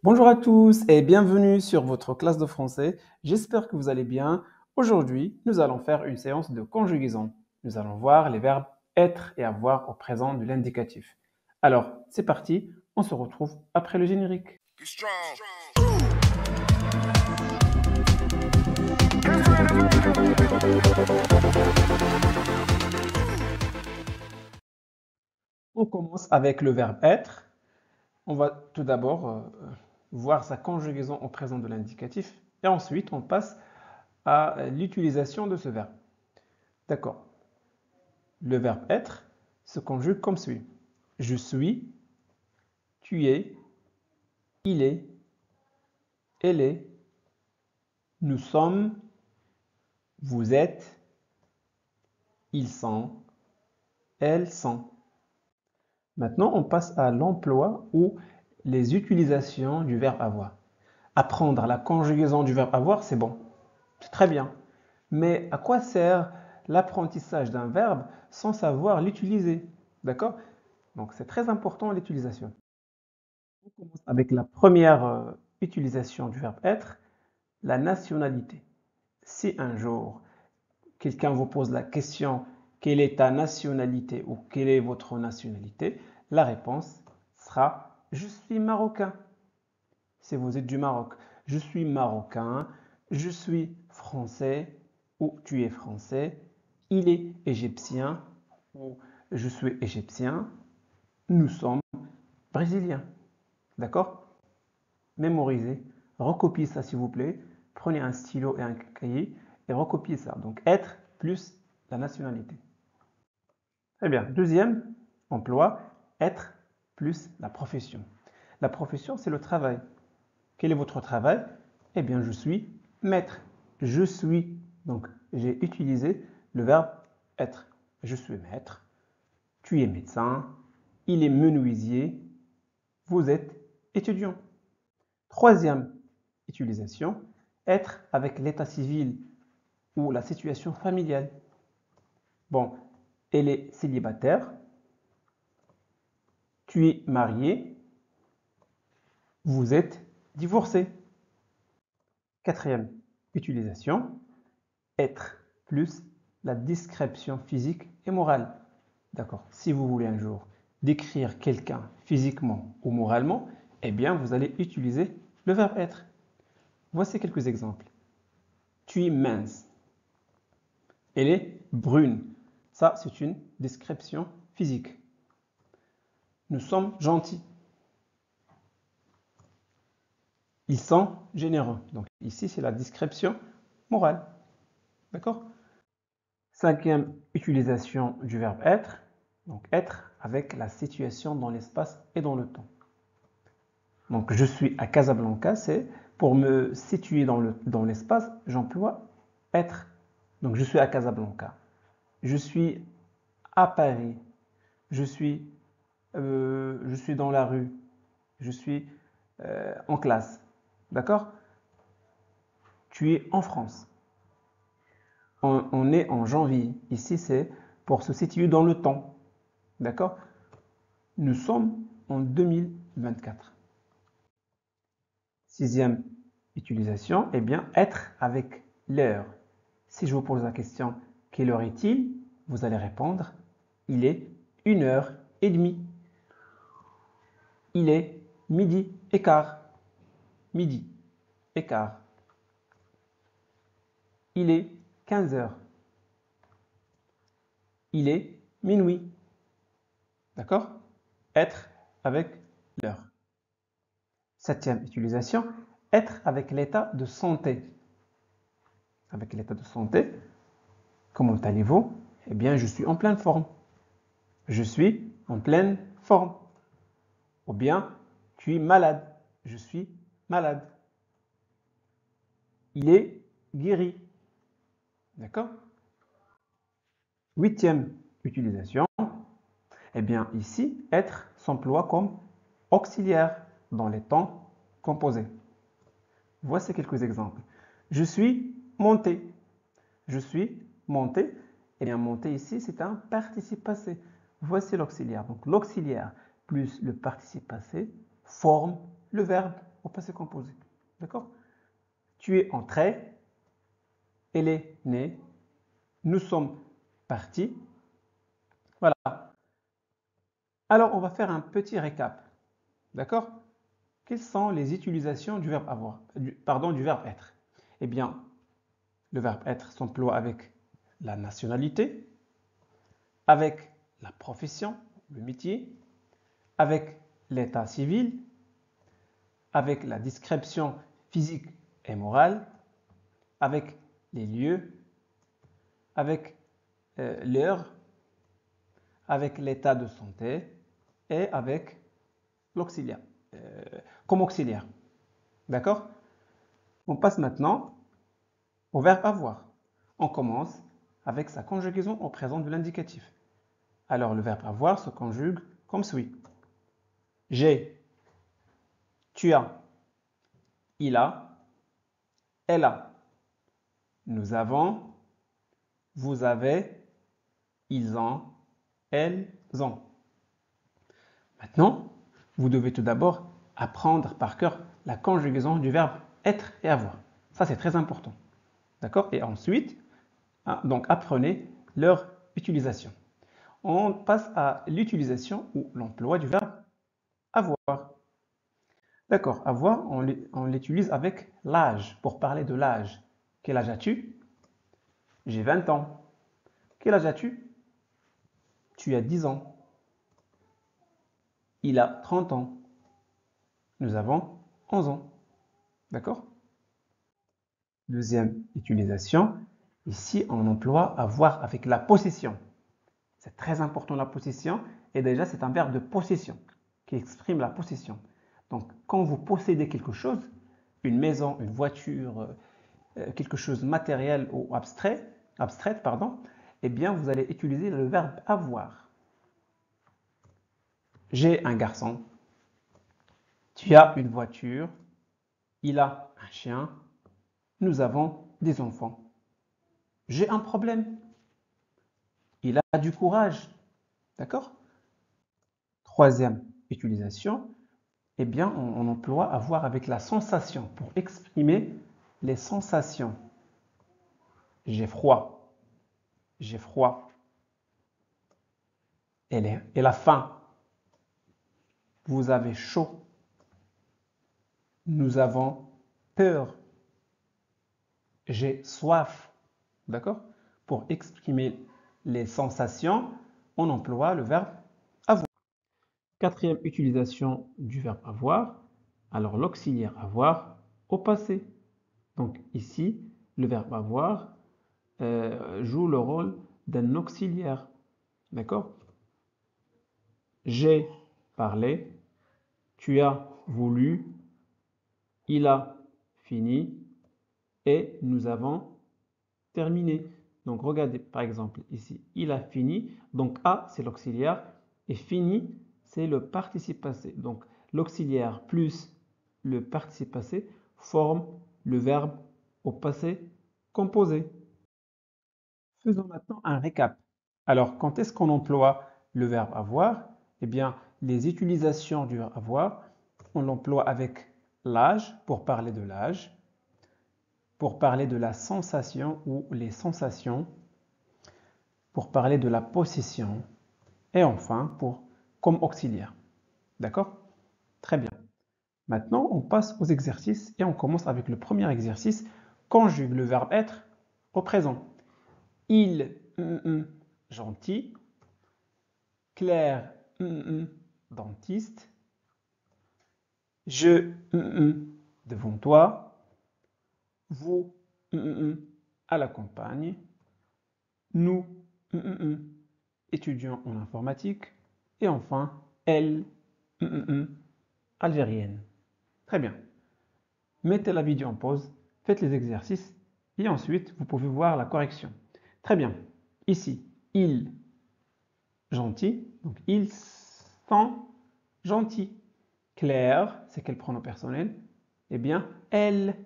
Bonjour à tous et bienvenue sur votre classe de français. J'espère que vous allez bien. Aujourd'hui, nous allons faire une séance de conjugaison. Nous allons voir les verbes être et avoir au présent de l'indicatif. Alors, c'est parti, on se retrouve après le générique. On commence avec le verbe être. On va tout d'abord voir sa conjugaison au présent de l'indicatif et ensuite on passe à l'utilisation de ce verbe. D'accord. Le verbe être se conjugue comme suit. Je suis, tu es, il est, elle est, nous sommes, vous êtes, ils sont, elles sont. Maintenant, on passe à l'emploi ou les utilisations du verbe avoir. Apprendre la conjugaison du verbe avoir, c'est bon, c'est très bien. Mais à quoi sert l'apprentissage d'un verbe sans savoir l'utiliser? D'accord? Donc, c'est très important l'utilisation. On commence avec la première utilisation du verbe être, la nationalité. Si un jour, quelqu'un vous pose la question quelle est ta nationalité ou quelle est votre nationalité, la réponse sera je suis marocain. Si vous êtes du Maroc, je suis marocain, je suis français ou tu es français, il est égyptien ou je suis égyptien, nous sommes brésiliens. D'accord? Mémorisez, recopiez ça s'il vous plaît. Prenez un stylo et un cahier et recopiez ça. Donc être plus la nationalité. Très bien. Deuxième emploi, être plus la profession. La profession, c'est le travail. Quel est votre travail? Eh bien, je suis maître. Je suis. Donc, j'ai utilisé le verbe être. Je suis maître. Tu es médecin. Il est menuisier. Vous êtes étudiant. Troisième utilisation, être avec l'état civil ou la situation familiale. Bon, elle est célibataire, tu es marié, vous êtes divorcé. Quatrième utilisation, être plus la description physique et morale. D'accord. Si vous voulez un jour décrire quelqu'un physiquement ou moralement, eh bien, vous allez utiliser le verbe être. Voici quelques exemples. Tu es mince. Elle est brune. Ça, c'est une description physique. Nous sommes gentils. Ils sont généreux. Donc ici, c'est la description morale. D'accord? Cinquième utilisation du verbe être. Donc être avec la situation dans l'espace et dans le temps. Donc je suis à Casablanca, c'est pour me situer dans l'espace, j'emploie être. Donc je suis à Casablanca. Je suis à Paris. Je suis dans la rue, je suis en classe. D'accord? Tu es en France. On est en janvier. Ici, c'est pour se situer dans le temps. D'accord? Nous sommes en 2024. Sixième utilisation, eh bien, être avec l'heure. Si je vous pose la question, quelle heure est-il? Vous allez répondre, il est 1h30. Il est midi et quart. Midi et quart. Il est 15 heures. Il est minuit. D'accord? Être avec l'heure. Septième utilisation, être avec l'état de santé. Avec l'état de santé, comment allez-vous? Eh bien, je suis en pleine forme. Je suis en pleine forme. Ou bien, tu es malade. Je suis malade. Il est guéri. D'accord? Huitième utilisation, eh bien ici, être s'emploie comme auxiliaire dans les temps composés. Voici quelques exemples. Je suis monté. Je suis monté. Eh bien, monté ici, c'est un participe passé. Voici l'auxiliaire. Donc, l'auxiliaire plus le participe passé forment le verbe au passé composé. D'accord? Tu es entré, elle est née, nous sommes partis. Voilà. Alors, on va faire un petit récap. D'accord? Quelles sont les utilisations du verbe avoir, du verbe être? Eh bien, le verbe être s'emploie avec la nationalité, avec la profession, le métier, avec l'état civil, avec la description physique et morale, avec les lieux, avec l'heure, avec l'état de santé et avec l'auxiliaire, euh, comme auxiliaire. D'accord? On passe maintenant au verbe avoir. On commence avec sa conjugaison au présent de l'indicatif. Alors le verbe avoir se conjugue comme suit. J'ai, tu as, il a, elle a. Nous avons, vous avez, ils ont, elles ont. Maintenant, vous devez tout d'abord apprendre par cœur la conjugaison du verbe être et avoir. Ça, c'est très important. D'accord? Et ensuite, donc apprenez leur utilisation. On passe à l'utilisation ou l'emploi du verbe avoir. D'accord, avoir, on l'utilise avec l'âge, pour parler de l'âge. Quel âge as-tu? J'ai 20 ans. Quel âge as-tu? Tu as 10 ans. Il a 30 ans. Nous avons 11 ans. D'accord? Deuxième utilisation, ici on emploie avoir avec la possession. C'est très important la possession, et déjà c'est un verbe de possession qui exprime la possession. Donc quand vous possédez quelque chose, une maison, une voiture, quelque chose de matériel ou abstraite, pardon, eh bien vous allez utiliser le verbe avoir. J'ai un garçon, tu as une voiture, il a un chien, nous avons des enfants. J'ai un problème, il a du courage. D'accord? Troisième utilisation, eh bien, on emploie avoir avec la sensation pour exprimer les sensations. J'ai froid, j'ai froid. Elle a faim. Vous avez chaud. Nous avons peur. J'ai soif. D'accord? Pour exprimer les sensations, on emploie le verbe avoir. Quatrième utilisation du verbe avoir, alors l'auxiliaire avoir au passé. Donc ici, le verbe avoir joue le rôle d'un auxiliaire. D'accord? J'ai parlé, tu as voulu, il a fini et nous avons terminé. Donc regardez par exemple ici, il a fini. Donc a c'est l'auxiliaire et fini c'est le participe passé. Donc l'auxiliaire plus le participe passé forment le verbe au passé composé. Faisons maintenant un récap. Alors, quand est-ce qu'on emploie le verbe avoir? Eh bien, les utilisations du verbe avoir, on l'emploie avec l'âge pour parler de l'âge, pour parler de la sensation ou les sensations, pour parler de la possession et enfin comme auxiliaire. D'accord? Très bien. Maintenant, on passe aux exercices et on commence avec le premier exercice. Conjugue le verbe être au présent. Il, gentil. Claire, dentiste. Je, devant toi. Vous, à la campagne. Nous, étudiants en informatique. Et enfin, elle, algérienne. Très bien. Mettez la vidéo en pause, faites les exercices et ensuite vous pouvez voir la correction. Très bien. Ici, il, gentil. Donc, ils sont gentils. Claire, c'est quel pronom personnel? Eh bien, elle.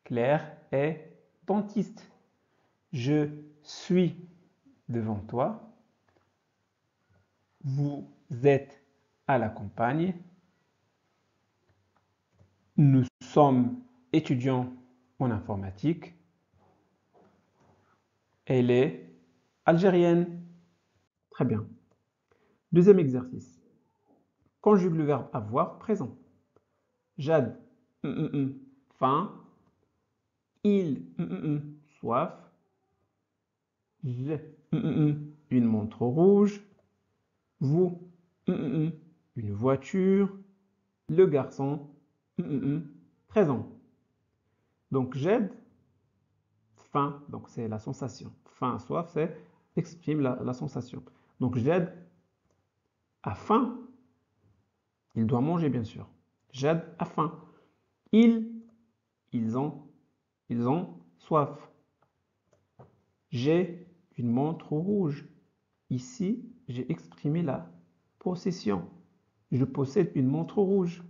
Claire est dentiste. Je suis devant toi. Vous êtes à la campagne. Nous sommes étudiants en informatique. Elle est algérienne. Très bien. Deuxième exercice. Conjugue le verbe avoir présent. Jade, faim. Il, soif. J'ai, une montre rouge. Vous, une voiture. Le garçon, présent. Donc, j'aide, faim, donc c'est la sensation. Faim, soif, c'est exprime la sensation. Donc, j'aide a faim. Il doit manger, bien sûr. J'aide a faim. Ils, ils ont soif. J'ai une montre rouge. Ici, j'ai exprimé la possession. Je possède une montre rouge.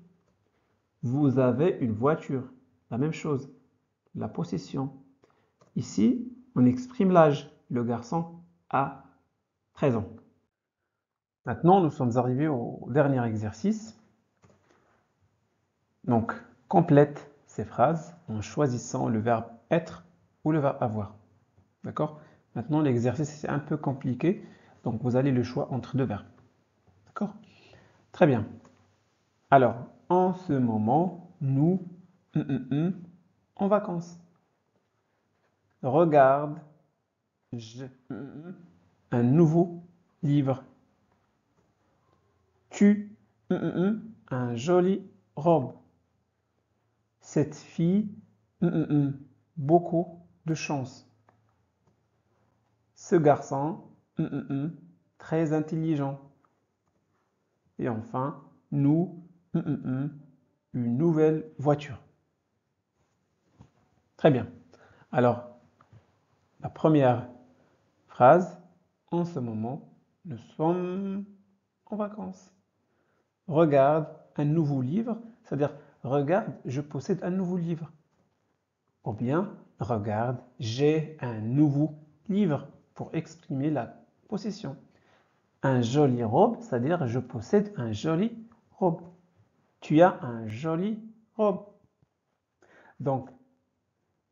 Vous avez une voiture. La même chose. La possession. Ici, on exprime l'âge. Le garçon a 13 ans. Maintenant, nous sommes arrivés au dernier exercice. Donc, complète ces phrases en choisissant le verbe être ou le verbe avoir. D'accord? Maintenant, l'exercice est un peu compliqué, donc vous avez le choix entre deux verbes. D'accord? Très bien. Alors, en ce moment, nous, en vacances. Regarde, un nouveau livre. Tu, un joli robe. Cette fille, beaucoup de chance. Ce garçon, très intelligent. Et enfin, nous, une nouvelle voiture. Très bien. Alors, la première phrase, en ce moment, nous sommes en vacances. Regarde un nouveau livre, c'est-à-dire, regarde, je possède un nouveau livre. Ou bien, regarde, j'ai un nouveau livre pour exprimer la possession. Un joli robe, c'est-à-dire, je possède un joli robe. Tu as un joli robe. Donc,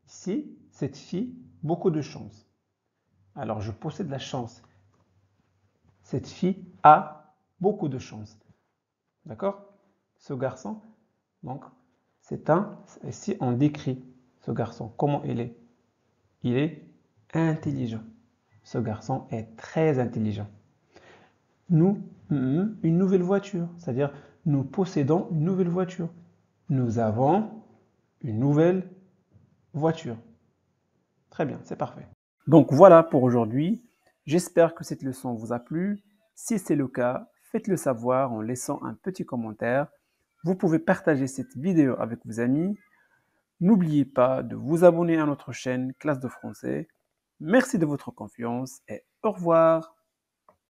ici, cette fille, beaucoup de chance. Alors, je possède la chance. Cette fille a beaucoup de chance. D'accord? Ce garçon, donc, ici, on décrit ce garçon, comment il est. Il est intelligent. Ce garçon est très intelligent. Nous, une nouvelle voiture, c'est-à-dire, nous possédons une nouvelle voiture. Nous avons une nouvelle voiture. Très bien, c'est parfait. Donc voilà pour aujourd'hui. J'espère que cette leçon vous a plu. Si c'est le cas, faites-le savoir en laissant un petit commentaire. Vous pouvez partager cette vidéo avec vos amis. N'oubliez pas de vous abonner à notre chaîne Classe de français. Merci de votre confiance et au revoir.